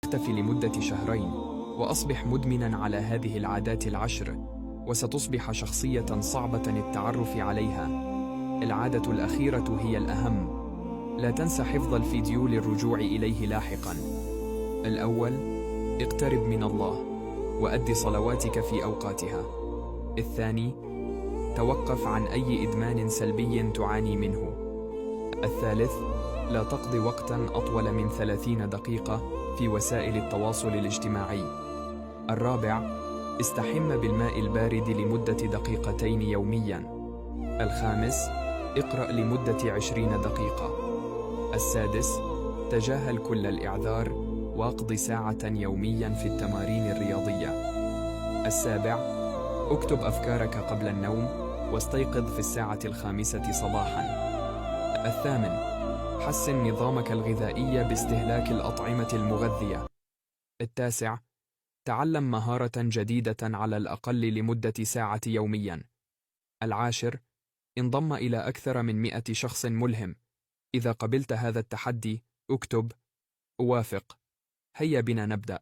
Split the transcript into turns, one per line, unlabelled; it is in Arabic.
أكتفي لمدة شهرين وأصبح مدمناً على هذه العادات العشر، وستصبح شخصية صعبة التعرف عليها. العادة الأخيرة هي الأهم. لا تنسى حفظ الفيديو للرجوع إليه لاحقاً. الأول: اقترب من الله وأد صلواتك في أوقاتها. الثاني: توقف عن أي إدمان سلبي تعاني منه. الثالث: لا تقضي وقتاً أطول من 30 دقيقة في وسائل التواصل الاجتماعي. الرابع: استحم بالماء البارد لمدة دقيقتين يومياً. الخامس: اقرأ لمدة 20 دقيقة. السادس: تجاهل كل الإعذار واقض ساعة يومياً في التمارين الرياضية. السابع: اكتب أفكارك قبل النوم واستيقظ في 5:00 صباحاً. الثامن: حسن نظامك الغذائي باستهلاك الأطعمة المغذية. التاسع: تعلم مهارة جديدة على الأقل لمدة ساعة يومياً. العاشر: انضم إلى أكثر من 100 شخص ملهم. إذا قبلت هذا التحدي، اكتب: أوافق. هيا بنا نبدأ.